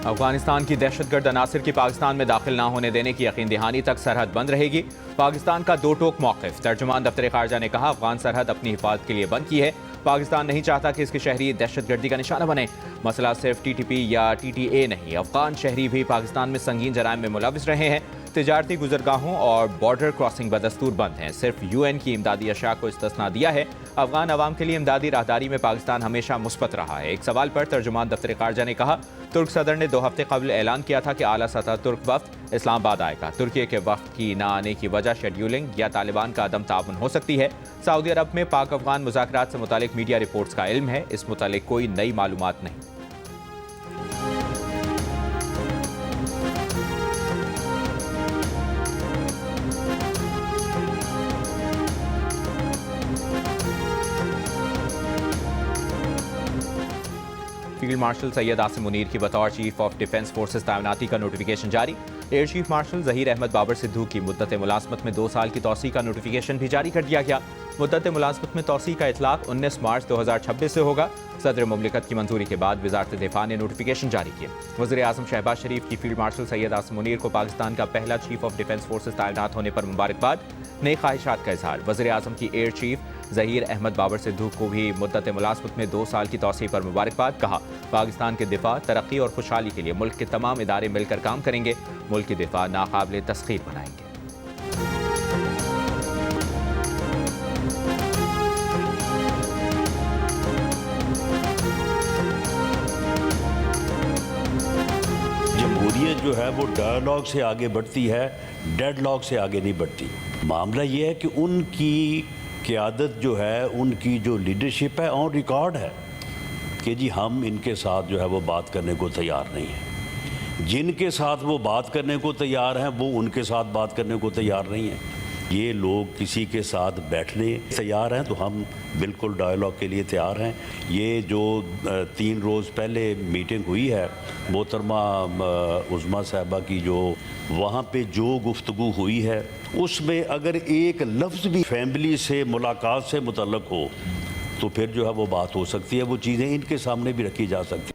अफगानिस्तान की दहशतगर्द अनासर की पाकिस्तान में दाखिल न होने देने की यकीन दहानी तक सरहद बंद रहेगी। पाकिस्तान का दो टोक मौक़िफ़। तर्जुमान दफ्तर खारजा ने कहा, अफगान सरहद अपनी हिफाजत के लिए बंद की है। पाकिस्तान नहीं चाहता कि इसके शहरी दहशतगर्दी का निशाना बने। मसला सिर्फ TTP या TTA नहीं, अफगान शहरी भी पाकिस्तान में संगीन जराइम में मुलविस रहे हैं। तिजारती गुजरगाहों और बॉर्डर क्रॉसिंग बदस्तूर बंद हैं। सिर्फ UN की इमदादी अशया को इस्तिस्ना दिया है। अफगान अवाम के लिए इमदादी राहदारी में पाकिस्तान हमेशा मुस्बत रहा है। एक सवाल पर तर्जुमान दफ्तर खारजा ने कहा, तुर्क सदर ने 2 हफ्ते कबल ऐलान किया था कि आला सतह तुर्क वफ्द इस्लामाबाद आएगा। तुर्की के वफ्द की न आने की वजह शेड्यूलिंग या तालिबान का अदम ताउन हो सकती है। सऊदी अरब में पाक अफगान मुज़ाकरात से मुतालिक मीडिया रिपोर्ट्स का इल्म है। इस मुतालिक कोई नई मालूमात नहीं। फील्ड मार्शल सैयद आसिम मुनीर की बतौर चीफ ऑफ डिफेंस फोर्सेज तैनाती का नोटिफिकेशन जारी। Air chief marshal Zaheer Ahmed Babar Sidhu की मुद्दत मुलाजमत में 2 साल की तौसी का नोटिफिकेशन भी जारी कर दिया गया। मुद्दत मुलाजमत में तौसी का इतलाक 19 मार्च 2026 से होगा। सदर मुमलिकत की मंजूरी के बाद वजारत दिफा ने नोटिफिकेशन जारी किया। वज़ीर आज़म शहबाज शरीफ की फील्ड मार्शल सैयद आसिम मुनीर को पाकिस्तान का पहला चीफ ऑफ डिफेंस फोर्सेज तैनात होने पर मुबारकबाद। नई ख्वाहिशात का इजहार। वज़ीर आज़म की एयर चीफ ज़हीर अहमद बाबर सिद्धू को भी मुद्दत मुलाजमत में 2 साल की तौसी पर मुबारकबाद। कहा, पाकिस्तान के दिफा, तरक्की और खुशहाली के लिए मुल्क के तमाम इदारे मिलकर काम करेंगे। मुल्क की दिफा नाकाबिल तस्खीर बनाएंगे। जमहूरियत जो है वो डायलॉग से आगे बढ़ती है, डेडलॉक से आगे नहीं बढ़ती। मामला ये है कि उनकी क़यादत जो है, उनकी जो लीडरशिप है, ऑन रिकॉर्ड है कि जी हम इनके साथ जो है वो बात करने को तैयार नहीं हैं। जिनके साथ वो बात करने को तैयार हैं वो उनके साथ बात करने को तैयार नहीं हैं। ये लोग किसी के साथ बैठने तैयार हैं तो हम बिल्कुल डायलॉग के लिए तैयार हैं। ये जो 3 रोज़ पहले मीटिंग हुई है मोहतरमा उज़्मा साहिबा की, जो वहाँ पे जो गुफ्तगू हुई है उसमें अगर एक लफ्ज़ भी फैमिली से मुलाकात से मुतल्लक हो तो फिर जो है वो बात हो सकती है। वो चीज़ें इनके सामने भी रखी जा सकती है।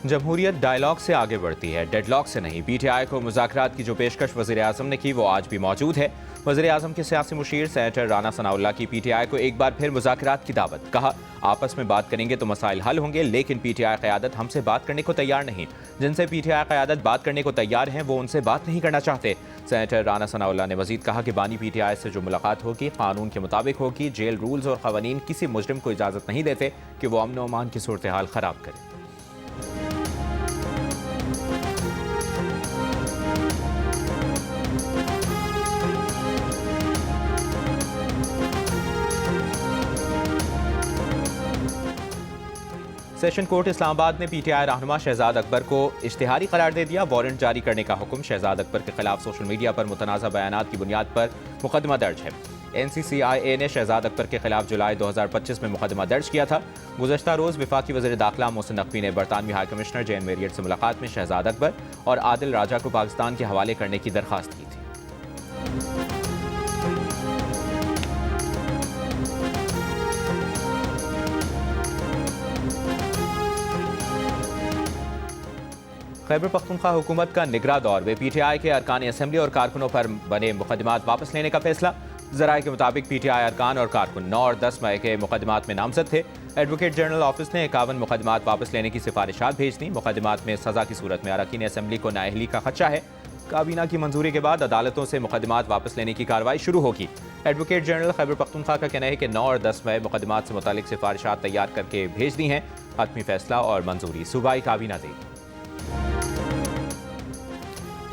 जमहूरियत डायलॉग से आगे बढ़ती है, डेडलॉक से नहीं। PTI को मुज़ाकरात की जो पेशकश वज़ीर आज़म ने की वो आज भी मौजूद है। वज़ीर आज़म के सियासी मुशीर सेनेटर राना सनाउल्लाह की PTI को एक बार फिर मुज़ाकरात की दावत। कहा, आपस में बात करेंगे तो मसाइल हल होंगे, लेकिन PTI क़यादत हमसे बात करने को तैयार नहीं। जिनसे PTI क़यादत बात करने को तैयार हैं वो उनसे बात नहीं करना चाहते। सेनेटर राना सनाउल्लाह ने मजीद कहा कि बानी PTI से जो मुलाकात होगी कानून के मुताबिक होगी। जेल रूल्स और क़वानीन किसी मुजरिम को इजाज़त नहीं देते कि वो अमन व अमान की सूरत हाल ख़राब करे। सेशन कोर्ट इस्लामाबाद ने PTI रहनुमा शहजाद अकबर को इश्तिहारी करार दे दिया। वारंट जारी करने का हुक्म। शहजाद अकबर के खिलाफ सोशल मीडिया पर मुतनाज़ा बयानात की बुनियाद पर मुकदमा दर्ज है। NCCIA ने शहजाद अकबर के खिलाफ जुलाई 2025 में मुकदमा दर्ज किया था। गुज़श्ता रोज़ वफाकी वज़ीर दाखिला मोहसिन नकवी ने बरतानवी हाई कमिश्नर जेन मेरियट से मुलाकात में शहजाद अकबर और आदिल राजा को पाकिस्तान के हवाले करने की दरख्वास्त की थी। खैबर पख्तूनख्वा हुकूमत का निगरां दौर में PTI के अरकान असम्बली और कारकुनों पर बने मुकदमात वापस लेने का फैसला। ज़राए के मुताबिक PTI अरकान और कारकुन 9 और 10 मई के मुकदमात में नामजद थे। एडवोकेट जनरल ऑफिस ने 51 मुकदमात वापस लेने की सिफारिशात भेज दी। मुकदमात में सज़ा की सूरत में अरकान असम्बली को नाअहली का खदशा है। काबीना की मंजूरी के बाद अदालतों से मुकदमात वापस लेने की कार्रवाई शुरू होगी। एडवोकेट जनरल खैबर पख्तूनख्वा का कहना है कि 9 और 10 मई मुकदमात से मुतालिक सिफारिशात तैयार करके भेज दी हैं। हतमी फैसला और मंजूरी सूबाई काबीना देगी।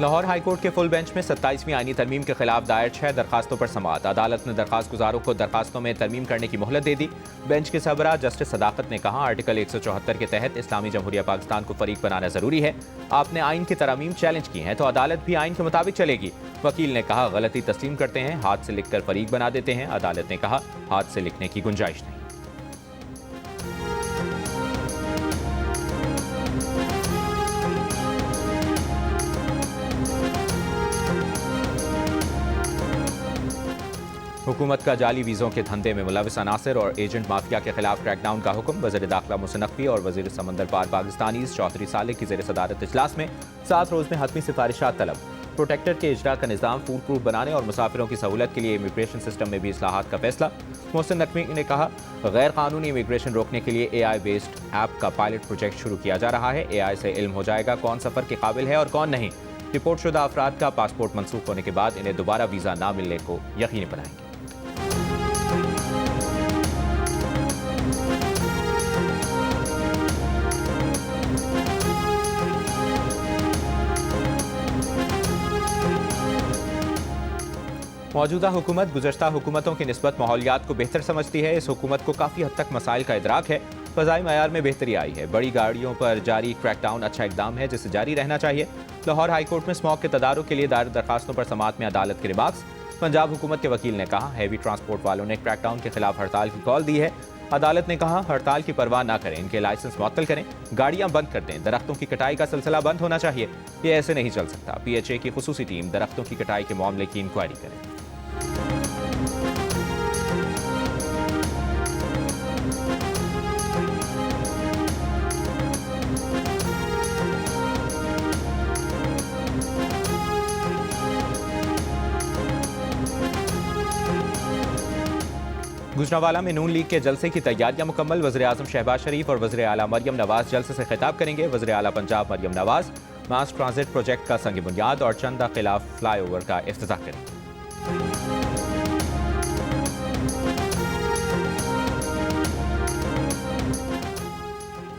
लाहौर हाईकोर्ट के फुल बेंच में 27वीं आईनी तरमीम के खिलाफ दायर 6 दरखास्तों पर समाअत। अदालत ने दरखास्त गुजारों को दरखास्तों में तरमीम करने की मोहलत दे दी। बेंच के सरबराह जस्टिस सदाकत ने कहा, आर्टिकल 174 के तहत इस्लामी जमहूरिया पाकिस्तान को फरीक बनाना जरूरी है। आपने आइन की तरमीम चैलेंज की हैं तो अदालत भी आइन के मुताबिक चलेगी। वकील ने कहा, गलती तस्लीम करते हैं, हाथ से लिखकर फरीक बना देते हैं। अदालत ने कहा, हाथ से लिखने की गुंजाइश नहीं। हुकूमत का जाली वीज़ों के धंधे में मुलविस अनासर और एजेंट माफिया के खिलाफ क्रैकडाउन का हुक्म। वज़ीर दाखिला मोहसिन नकवी और वज़ीर समंदर पार पाकिस्तानी चौधरी साले की ज़ेर सदारत इजलास में 7 रोज़ में हतमी सिफारिशात तलब। प्रोटेक्टर के इजरा का निज़ाम फूड प्रूफ बनाने और मुसाफिरों की सहूलत के लिए इमिग्रेशन सिस्टम में भी इस्लाहात का फैसला। मोहसिन नकवी ने कहा, गैर कानूनी इमिग्रेशन रोकने के लिए AI बेस्ड ऐप का पायलट प्रोजेक्ट शुरू किया जा रहा है। AI से इल्म हो जाएगा कौन सफ़र के काबिल है और कौन नहीं। रिपोर्ट शुदा अफराद का पासपोर्ट मनसूख होने के बाद इन्हें दोबारा वीज़ा ना मिलने को यकीनी बनाएंगे। मौजूदा हुकूमत गुज़श्ता हुकूमतों की निस्बत माहौलियात को बेहतर समझती है। इस हुकूमत को काफ़ी हद तक मसाइल का इदराक है। फ़ज़ाई मयार में बेहतरी आई है। बड़ी गाड़ियों पर जारी क्रैकडाउन अच्छा इकदाम है जिसे जारी रहना चाहिए। लाहौर हाई कोर्ट में स्मॉग के तदारुक के लिए दायर दरखास्तों पर समाअत में अदालत के रिमार्क्स। पंजाब हुकूमत के वकील ने कहा, हैवी ट्रांसपोर्ट वालों ने क्रैकडाउन के खिलाफ हड़ताल की कॉल दी है। अदालत ने कहा, हड़ताल की परवाह ना करें, इनके लाइसेंस मुअत्तल करें, गाड़ियां बंद कर दें, दरख्तों की कटाई का सिलसिला बंद होना चाहिए। ये ऐसे नहीं चल सकता। PHA की खुसूसी टीम दरख्तों की कटाई के मामले की इंक्वायरी करे। गुजरांवाला में नून लीग के जलसे की तैयारियां मुकम्मल। वज़ीर आज़म शहबाज शरीफ और वज़ीर आला मरियम नवाज जलसे से खिताब करेंगे। वज़ीर आला Punjab Maryam Nawaz mass transit project का संग बुनियाद और चंदा खिलाफ फ्लाईओवर का इफ्तिताह करेंगे।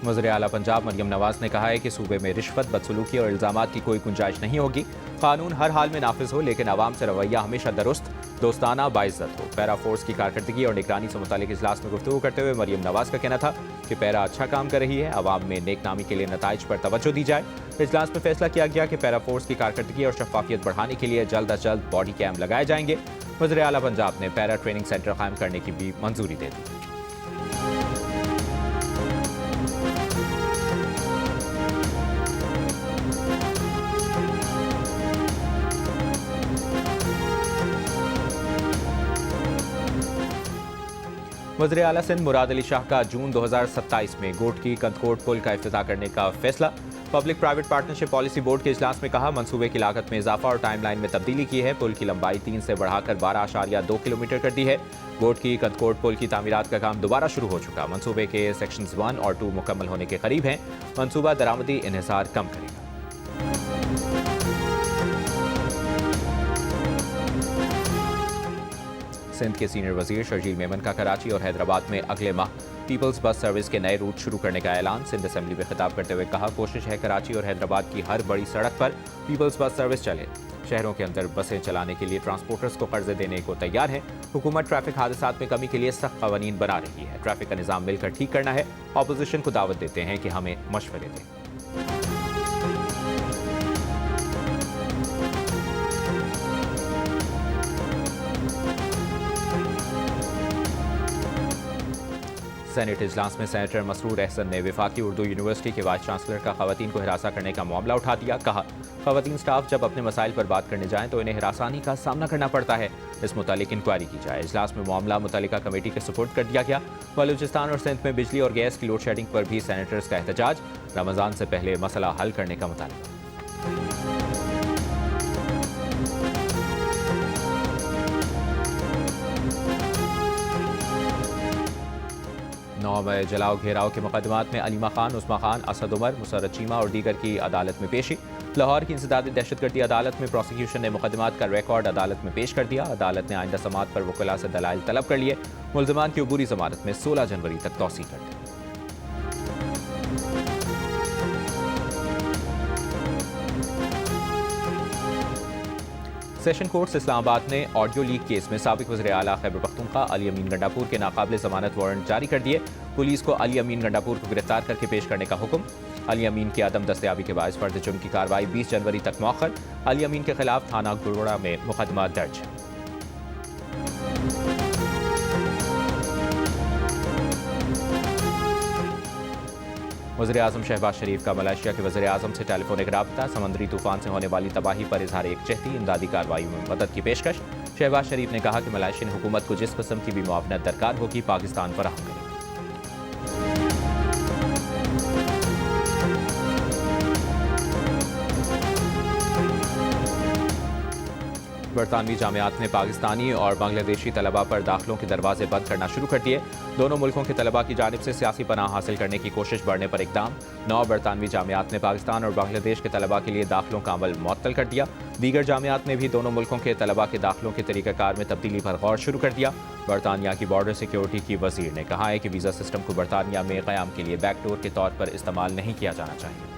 वज़ीर आला पंजाब मरियम नवाज ने कहा है कि सूबे में रिश्वत, बदसलूकी और इल्ज़ामात की कोई गुंजाइश नहीं होगी। कानून हर हाल में नाफिज हो, लेकिन आवाम से रवैया हमेशा दुरुस्त, दोस्ताना, बाइज्जत हो। पैरा फोर्स की कारकर्दगी और निगरानी से मुतालिक इजलास में गुफ्तगू करते हुए मरियम नवाज का कहना था कि पैरा अच्छा काम कर रही है। आवाम में नेकनामी के लिए नताइज पर तवज्जो दी जाए। इजलास में फैसला किया गया कि पैरा फोर्स की कारकर्दगी और शफाफियत बढ़ाने के लिए जल्द अज जल्द बॉडी कैम लगाए जाएंगे। वज़ीर आला पंजाब ने पैरा ट्रेनिंग सेंटर कायम करने की भी मंजूरी दे दी। वज़ीर आला सिंध मुराद अली शाह का जून 2027 में गोट की कंदकोट पुल का इफ्तिताह करने का फैसला। Public private partnership policy board के इजलास में कहा, मंसूबे की लागत में इजाफा और टाइमलाइन में तब्दीली की है। पुल की लंबाई 3 से बढ़ाकर 12.2 किलोमीटर कर दी है। गोट की कंदकोट पुल की तामीरात का काम दोबारा शुरू हो चुका। मंसूबे के सेक्शंस 1 और 2 मुकम्मल होने के करीब हैं। मंसूबा दरामदी इन्हिसार कम करेगा। सिंध के सीनियर वजीर शर्जील मेमन का कराची और हैदराबाद में अगले माह पीपल्स बस सर्विस के नए रूट शुरू करने का ऐलान। सिंध असेंबली में खिताब करते हुए कहा, कोशिश है कराची और हैदराबाद की हर बड़ी सड़क पर पीपल्स बस सर्विस चले। शहरों के अंदर बसें चलाने के लिए ट्रांसपोर्टर्स को कर्जे देने को तैयार है। हुकूमत ट्रैफिक हादसात में कमी के लिए सख्त कवानीन बना रही है। ट्रैफिक का निज़ाम मिलकर ठीक करना है। ऑपोजिशन को दावत देते हैं कि हमें मशवरे दें। सेनेट इजलास में सेनेटर मसरूर अहसन ने वफाकी उर्दू यूनिवर्सिटी के वाइस चांसलर का खवातीन को हिरासा करने का मामला उठा दिया। कहा, खवातीन स्टाफ जब अपने मसाइल पर बात करने जाएं तो इन्हें हिरासानी का सामना करना पड़ता है। इस मुतालिक इंक्वायरी की जाए। इजलास में मामला मुतल्लिका कमेटी के सुपुर्द कर दिया गया। बलूचिस्तान और सिंध में बिजली और गैस की लोड शेडिंग पर भी सेनेटर्स का एहतजाज। रमजान से पहले मसला हल करने का मुतालबा। 9 में जलाओ घेराव के मुकदमात में अलीमा खान, उस्मा खान, असद उमर, मुसर्रत चीमा और दीगर की अदालत में पेशी। लाहौर की इंसदादी दहशतगर्दी अदालत में प्रोसिक्यूशन ने मुकदमात का रिकॉर्ड अदालत में पेश कर दिया। अदालत ने आइंदा समाअत पर वकला से दलाइल तलब कर लिए। मुल्ज़िमान की अबूरी जमानत में 16 जनवरी तक तौसीह कर दी। सेशन कोर्ट्स इस्लामाबाद ने ऑडियो लीक केस में साबिक वज़ीर आला खैबर पख्तूनख्वा अली अमीन गंडापुर के नाकाबिल जमानत वारंट जारी कर दिए। पुलिस को अली अमीन गंडापुर को गिरफ्तार करके पेश करने का हुक्म। अली अमीन की आदम दस्तयाबी के बायस फर्द जुर्म की कार्रवाई 20 जनवरी तक मौखर। अली अमीन के खिलाफ थाना गुड़गुड़ा में मुकदमा दर्ज है। वज़ीर-ए-आज़म शहबाज शरीफ का मलेशिया के वज़ीर-ए-आज़म से टेलीफोनिक राब्ता, समंदरी तूफान से होने वाली तबाही पर इजहार यकजहती, इमदादी कार्रवाई में मदद की पेशकश। शहबाज शरीफ ने कहा कि मलेशियन हुकूमत को जिस किस्म की भी मुआवनत दरकार होगी पाकिस्तान फराहम करेगा। बरतानवी जामियात ने पाकिस्तानी और बांग्लादेशी तलबा पर दाखिलों के दरवाजे बंद करना शुरू कर दिए। दोनों मुल्कों के तलबा की जानिब से सियासी पनाह हासिल करने की कोशिश बढ़ने पर इकदाम। 9 बरतानवी जामियात ने पाकिस्तान और बांग्लादेश के तलबा के लिए दाखिलों का अमल मुअत्तल कर दिया। दीगर जामियात ने भी दोनों मुल्कों के तलबा के दाखिलों के तरीक़ाकार में तब्दीली पर गौर शुरू कर दिया। बरतानिया की बॉर्डर सिक्योरिटी की वजीर ने कहा है कि वीज़ा सिस्टम को बरतानिया में क़याम के लिए बैकडोर के तौर पर इस्तेमाल नहीं किया जाना चाहिए।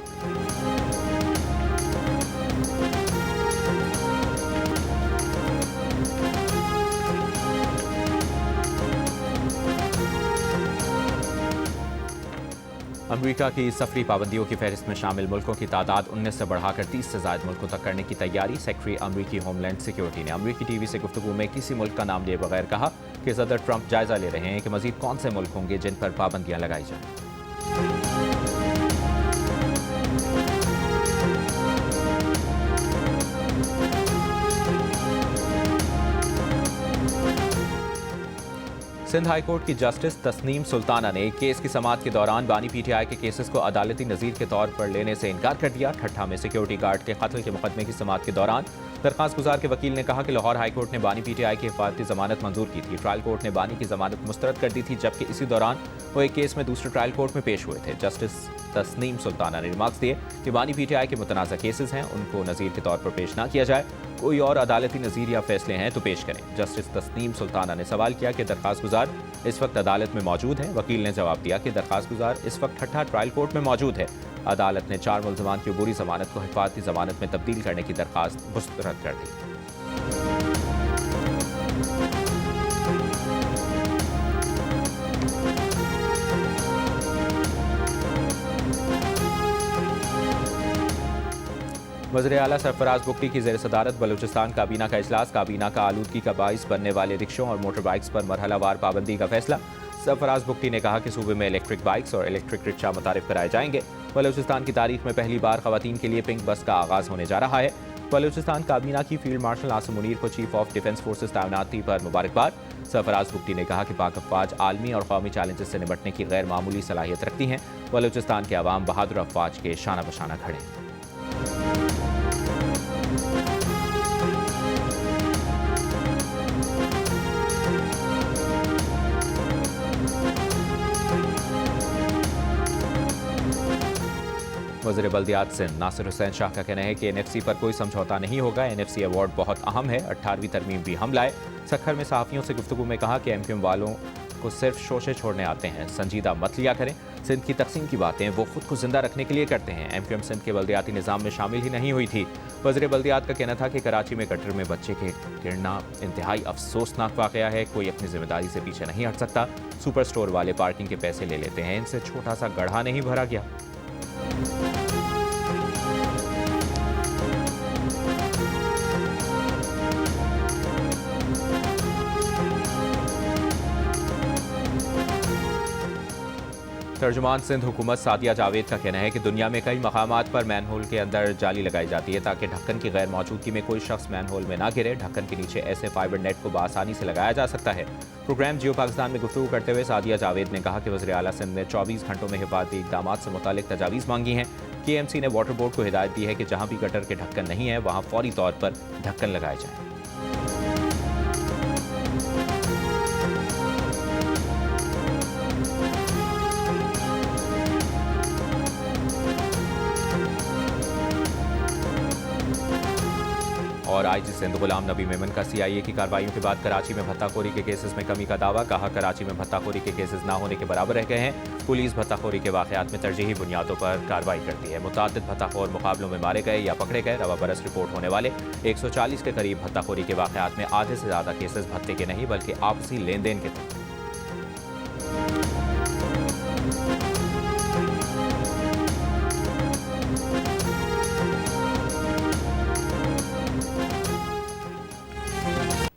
अमरीका की सफरी पाबंदियों की फहरिस्त में शामिल मुल्कों की तादाद 19 से बढ़ाकर 30 से ज़ायद मुल्कों तक करने की तैयारी। सेक्रेटरी अमरीकी होमलैंड सिक्योरिटी ने अमरीकी टीवी से गुफ्तगू में किसी मुल्क का नाम लिए बगैर कहा कि सदर ट्रंप जायजा ले रहे हैं कि मजीद कौन से मुल्क होंगे जिन पर पाबंदियां लगाई जाएं। सिंध हाई कोर्ट की जस्टिस तस्नीम सुल्ताना ने केस की समाअत के दौरान बानी पीटीआई के केसेस को अदालती नज़ीर के तौर पर लेने से इनकार कर दिया। ठट्ठा में सिक्योरिटी गार्ड के कत्ल के मुकदमे की समाअत के दौरान दरखास्त गुजार के वकील ने कहा कि लाहौर हाई कोर्ट ने बानी पीटीआई की हिफाजती जमानत मंजूर की थी। ट्रायल कोर्ट ने बानी की जमानत मुस्तरद कर दी थी, जबकि इसी दौरान वो एक केस में दूसरे ट्रायल कोर्ट में पेश हुए थे। जस्टिस तस्नीम सुल्ताना ने रिमार्क्स दिए कि बानी पीटीआई के मुतनाज़ा केसेस हैं, उनको नज़ीर के तौर पर पेश ना किया जाए। कोई और अदालती नज़ीर या फैसले हैं तो पेश करें। जस्टिस तस्नीम सुल्ताना ने सवाल किया कि दरखास्त गुजार इस वक्त अदालत में मौजूद है। वकील ने जवाब दिया कि दरखास्त गुजार इस वक्त ठट्ठा ट्रायल कोर्ट में मौजूद है। अदालत ने 4 मुल्ज़मान की अबूरी जमानत को हिफाजती जमानत में तब्दील करने की दरखास्त मुस्तरद कर दी। वज़ीर आला सरफराज बुगटी की ज़ेर सदारत बलूचिस्तान काबीना का इजलास। काबीना का आलूदगी का बाइस बनने वाले रिक्शों और मोटर बाइक्स पर मरहलावार पाबंदी का फैसला। सरफराज बुगटी ने कहा कि सूबे में इलेक्ट्रिक बाइक्स और इलेक्ट्रिक रिक्शा मुतारिफ कराए जाएंगे। बलूचिस्तान की तारीख में पहली बार खवातीन के लिए पिंक बस का आगाज़ होने जा रहा है। बलूचिस्तान काबीना की फील्ड मार्शल आसिम मुनीर को चीफ ऑफ डिफेंस फोर्सेज तैनाती पर मुबारकबाद। सरफराज बुगटी ने कहा कि पाक अफवाज आलमी और कौमी चैलेंजेस से निपटने की गैर मामूली सलाहियत रखती हैं। बलूचिस्तान के अवाम बहादुर अफवाज के शाना बशाना खड़े। वज़ीर बल्दियात सिंध नासिर हुसैन शाह का कहना है कि एनएफसी पर कोई समझौता नहीं होगा। एनएफसी अवार्ड बहुत अहम है। 18वीं तरमीम भी हम लाए। सखर में सहाफ़ियों से गुफ्तगू में कहा कि एमक्यूएम वालों को सिर्फ शोशे छोड़ने आते हैं, संजीदा मत लिया करें। सिंध की तकसीम की बातें वो खुद को जिंदा रखने के लिए करते हैं। एमक्यूएम सिंध के बल्दियाती निज़ाम में शामिल ही नहीं हुई थी। वज़ीर बल्दियात का कहना था कि कराची में गटर में बच्चे के गिरना इंतहाई अफसोसनाक वाक़या है। कोई अपनी जिम्मेदारी से पीछे नहीं हट सकता। सुपर स्टोर वाले पार्किंग के पैसे ले लेते हैं, इनसे छोटा सा गड्ढा नहीं भरा गया। तर्जुमान सिंध हुकूमत सादिया जावेद का कहना है कि दुनिया में कई मकामात पर मैनहोल के अंदर जाली लगाई जाती है ताकि ढक्कन की गैर मौजूदगी में कोई शख्स मैनहोल में ना गिरे। ढक्कन के नीचे ऐसे फाइबर नेट को बआसानी से लगाया जा सकता है। प्रोग्राम जियो पाकिस्तान में गुफ्तगू करते हुए सादिया जावेद ने कहा कि वज़ीर आला सिंध ने 24 घंटों में हिफाजती इक़दामात से मुतालिक तजावीज़ मांगी हैं। KMC ने वाटर बोर्ड को हिदायत दी है कि जहाँ भी गटर के ढक्कन नहीं है वहाँ फौरी तौर पर ढक्कन लगाए जाएँ। और आईजी सिंध गुलाम नबी मेमन का CIA की कार्रवाइयों के बाद कराची में भत्ताखोरी के केसेस में कमी का दावा। कहा कराची में भत्ताखोरी के केसेस ना होने के बराबर रह गए हैं। पुलिस भत्ताखोरी के वाक़यात में तरजीही बुनियादों पर कार्रवाई करती है। मुतअद्दिद भत्ताखोर मुकाबलों में मारे गए या पकड़े गए। रवा बरस रिपोर्ट होने वाले 140 के करीब भत्ताखोरी के वाक़यात में आधे से ज़्यादा केसेस भत्ते के नहीं बल्कि आपसी लेन देन के थे।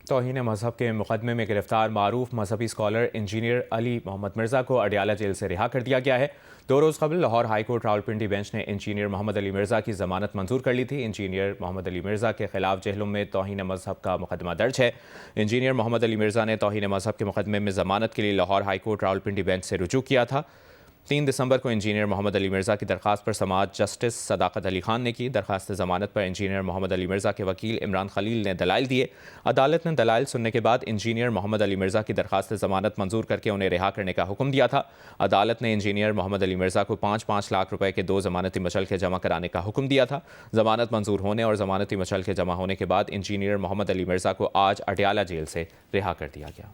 तौहीन मजहब के मुकदमे में गिरफ्तार मारूफ मजहबी स्कॉलर इंजीनियर अली मोहम्मद मिर्ज़ा को अडियाला जेल से रिहा कर दिया गया है। 2 रोज़ कबल लाहौर हाईकोर्ट रावलपिंडी बेंच ने इंजीनियर मोहम्मद अली मिर्ज़ा की जमानत मंजूर कर ली थी। इंजीनियर मोहम्मद अली मिर्ज़ा के खिलाफ जेहलुम में तौहीन मजहब का मुकदमा दर्ज है। इंजीनियर मोहम्मद अली मिर्ज़ा ने तौहीन मजहब के मुकदमे में जमानत के लिए लाहौर हाईकोर्ट रावलपिंडी बेंच से रुजू किया था। 3 दिसंबर को इंजीनियर मोहम्मद अली मिर्ज़ा की दरख्वास्त पर समाअत जस्टिस सदाकत अली खान ने की। दरख्वास्त ज़मानत पर इंजीनियर मोहम्मद अली मिर्ज़ा के वकील इमरान खलील ने दलाइल दिए। अदालत ने दलाइल सुनने के बाद इंजीनियर मोहम्मद अली मिर्ज़ा की दरख्वास्त ज़मानत मंजूर करके उन्हें रिहा करने का हुक्म दिया था। अदालत ने इंजीनियर मोहम्मद अली मिर्ज़ा को 5-5 लाख रुपए के 2 ज़मानती मशल्के जमा कराने का हुक्म दिया था। ज़मानत मंजूर होने और ज़मानती मशल्के जमा होने के बाद इंजीनियर मोहम्मद अली मिर्ज़ा को आज अडियाला जेल से रिहा कर दिया गया।